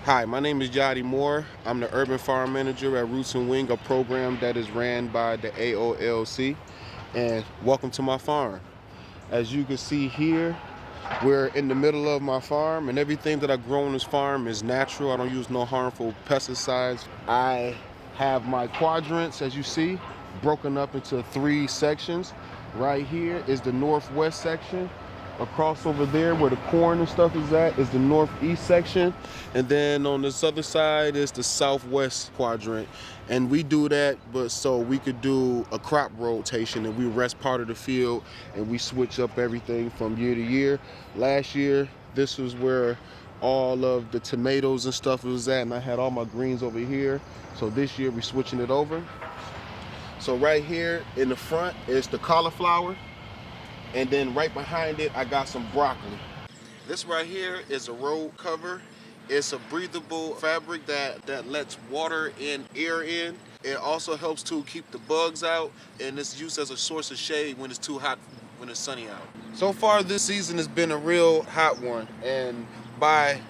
Hi, my name is Yatte Moore. I'm the Urban Farm Manager at Roots and Wing, a program that is ran by the AOLC. And welcome to my farm. As you can see here, we're in the middle of my farm, and everything that I grow on this farm is natural. I don't use no harmful pesticides. I have my quadrants, as you see, broken up into three sections. Right here is the northwest section. Across over there where the corn and stuff is at is the northeast section, and then on this other side is the southwest quadrant. And we do that but so we could do a crop rotation, and we rest part of the field and we switch up everything from year to year. Last year this was where all of the tomatoes and stuff was at, and I had all my greens over here. So this year we're switching it over. So right here in the front is the cauliflower, and then right behind it I got some broccoli. This right here is a road cover. It's a breathable fabric that lets water and air in. It also helps to keep the bugs out, and it's used as a source of shade when it's too hot, when it's sunny out. So far this season has been a real hot one, and by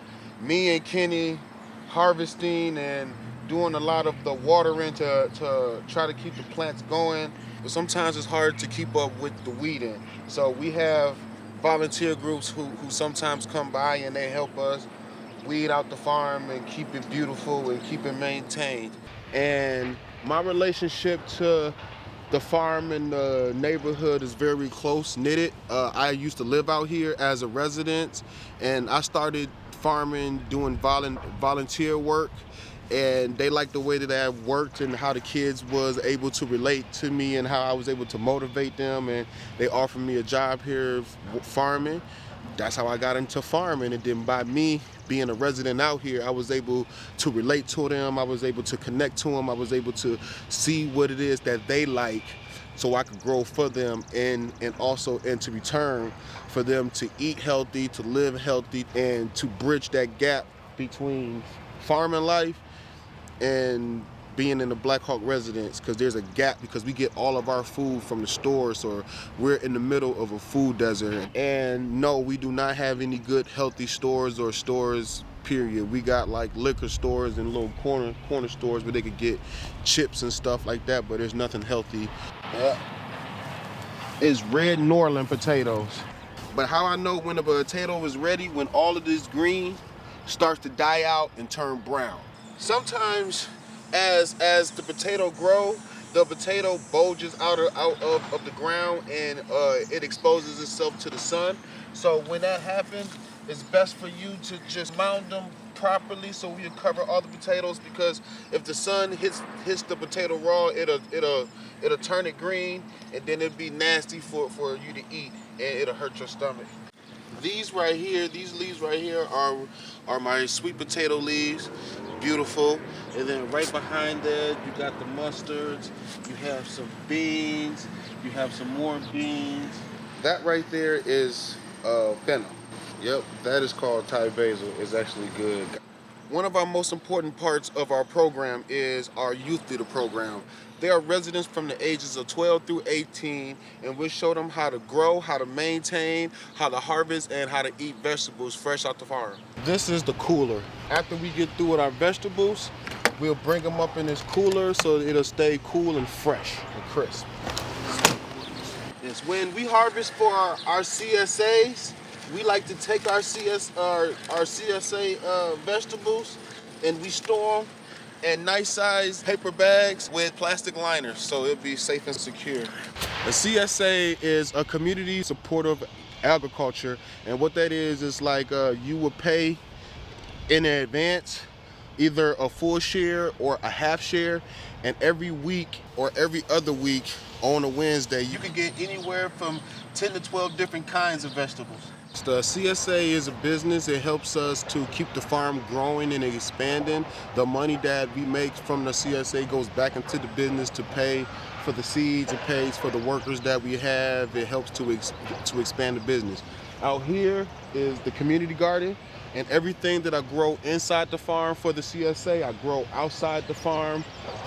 me and Kenny harvesting and doing a lot of the watering to try to keep the plants going, but sometimes it's hard to keep up with the weeding. So we have volunteer groups who sometimes come by and they help us weed out the farm and keep it beautiful and keep it maintained. And my relationship to the farm and the neighborhood is very close knitted. I used to live out here as a resident, and I started farming doing volunteer work, and they liked the way that I worked and how the kids was able to relate to me and how I was able to motivate them, and they offered me a job here farming. That's how I got into farming, and then by me being a resident out here, I was able to relate to them, I was able to connect to them, I was able to see what it is that they like so I could grow for them, and also and to return for them to eat healthy, to live healthy, and to bridge that gap between farming life and being in the Black Hawk residence, because there's a gap because we get all of our food from the stores, or we're in the middle of a food desert. And no, we do not have any good healthy stores or stores period. We got like liquor stores and little corner stores where they could get chips and stuff like that, but there's nothing healthy. It's red Norland potatoes. But how I know when a potato is ready, when all of this green starts to die out and turn brown. Sometimes as the potato grow, the potato bulges out of the ground, and it exposes itself to the sun. So when that happens, it's best for you to just mound them properly so you cover all the potatoes, because if the sun hits the potato raw, it'll turn it green, and then it'll be nasty for you to eat, and it'll hurt your stomach. These right here, these leaves right here are my sweet potato leaves. Beautiful. And then right behind that, you got the mustards, you have some beans, you have some more beans. That right there is fennel. Yep, that is called Thai basil. It's actually good. One of our most important parts of our program is our youth leader program. They are residents from the ages of 12 through 18, and we'll show them how to grow, how to maintain, how to harvest, and how to eat vegetables fresh out the farm. This is the cooler. After we get through with our vegetables, we'll bring them up in this cooler so it'll stay cool and fresh and crisp. Yes, when we harvest for our CSAs, we like to take our CSA vegetables, and we store them in nice size paper bags with plastic liners so it'll be safe and secure. A CSA is a community supportive agriculture, and what that is like you would pay in advance either a full share or a half share, and every week or every other week on a Wednesday you can get anywhere from 10 to 12 different kinds of vegetables. The CSA is a business. It helps us to keep the farm growing and expanding. The money that we make from the CSA goes back into the business to pay for the seeds, it pays for the workers that we have. It helps to expand the business. Out here is the community garden, and everything that I grow inside the farm for the CSA, I grow outside the farm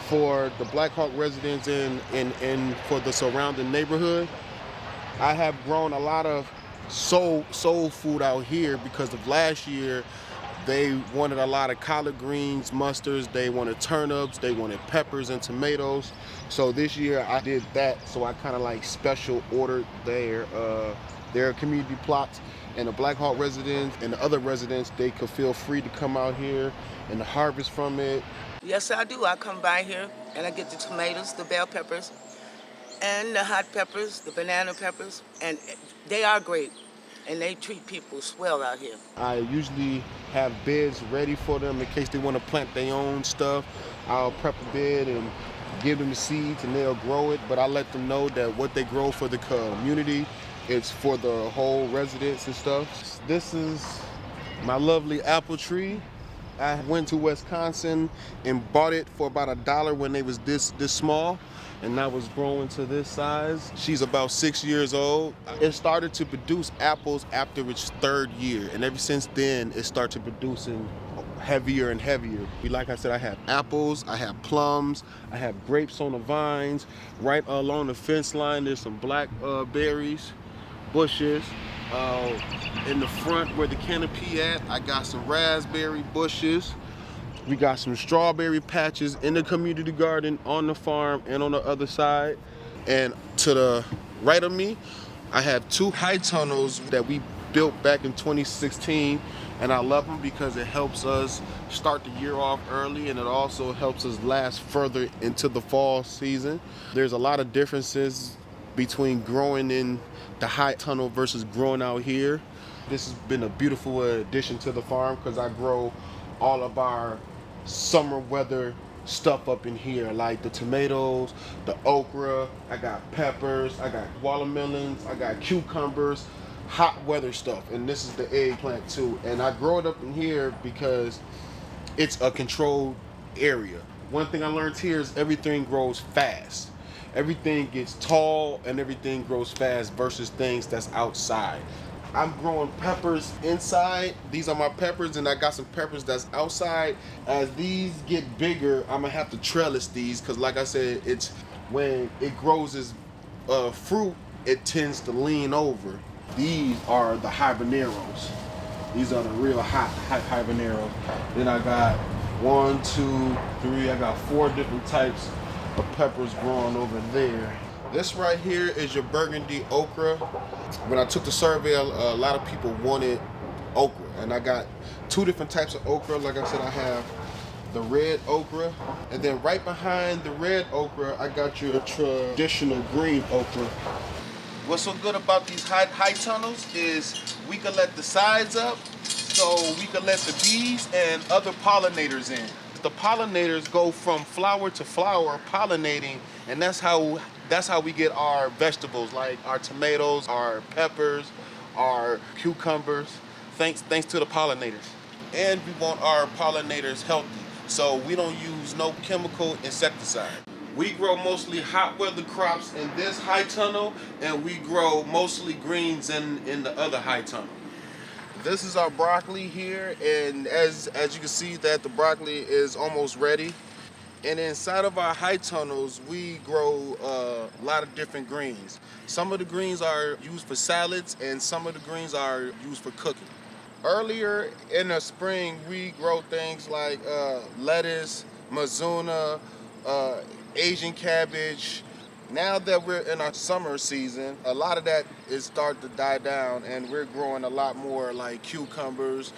for the Black Hawk residents and for the surrounding neighborhood. I have grown a lot of soul food out here because of last year They wanted a lot of collard greens, mustards, they wanted turnips, they wanted peppers and tomatoes. So this year I did that. So I kind of like special ordered their community plots, and the Black Hawk residents and the other residents, they could feel free to come out here and harvest from it. Yes, I do. I come by here and I get the tomatoes, the bell peppers, and the hot peppers, the banana peppers, and they are great. And they treat people swell out here. I usually have beds ready for them in case they want to plant their own stuff. I'll prep a bed and give them the seeds and they'll grow it, but I let them know that what they grow for the community, it's for the whole residents and stuff. This is my lovely apple tree. I went to Wisconsin and bought it for about $1 when they was this small, and now it's growing to this size. She's about 6 years old. It started to produce apples after its 3rd year, and ever since then it started producing heavier and heavier. Like I said, I have apples, I have plums, I have grapes on the vines. Right along the fence line there's some blackberries bushes. In the front where the canopy at, I got some raspberry bushes. We got some strawberry patches in the community garden on the farm and on the other side. And to the right of me, I have 2 high tunnels that we built back in 2016. And I love them because it helps us start the year off early, and it also helps us last further into the fall season. There's a lot of differences between growing in the high tunnel versus growing out here. This has been a beautiful addition to the farm because I grow all of our summer weather stuff up in here, like the tomatoes, the okra, I got peppers, I got watermelons, I got cucumbers, hot weather stuff, and this is the eggplant too. And I grow it up in here because it's a controlled area. One thing I learned here is everything grows fast. Everything gets tall and everything grows fast versus things that's outside. I'm growing peppers inside. These are my peppers, and I got some peppers that's outside. As these get bigger, I'm gonna have to trellis these because, like I said, it's when it grows as fruit, it tends to lean over. These are the habaneros. These are the real hot habaneros. Then I got 1, 2, 3. I got 4 different types of peppers growing over there. This right here is your burgundy okra. When I took the survey, a lot of people wanted okra, and I got 2 different types of okra. Like I said, I have the red okra, and then right behind the red okra, I got your traditional green okra. What's so good about these high tunnels is we can let the sides up, so we can let the bees and other pollinators in. The pollinators go from flower to flower pollinating, and that's how we get our vegetables, like our tomatoes, our peppers, our cucumbers, thanks to the pollinators. And we want our pollinators healthy, so we don't use no chemical insecticide. We grow mostly hot weather crops in this high tunnel, and we grow mostly greens in the other high tunnel. This is our broccoli here, and as you can see that the broccoli is almost ready. And inside of our high tunnels, we grow a lot of different greens. Some of the greens are used for salads, and some of the greens are used for cooking. Earlier in the spring, we grow things like lettuce, mizuna, Asian cabbage. Now that we're in our summer season, a lot of that is starting to die down, and we're growing a lot more like cucumbers,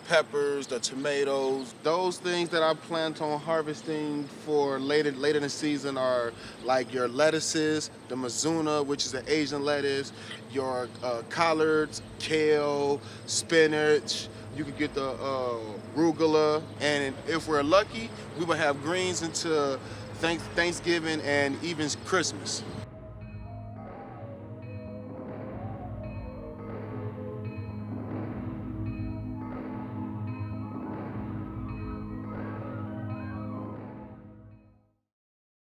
peppers, the tomatoes. Those things that I plan on harvesting for later in the season are like your lettuces, the mizuna, which is an Asian lettuce, your collards, kale, spinach. You could get the arugula, and if we're lucky, we will have greens into Thanksgiving and even Christmas.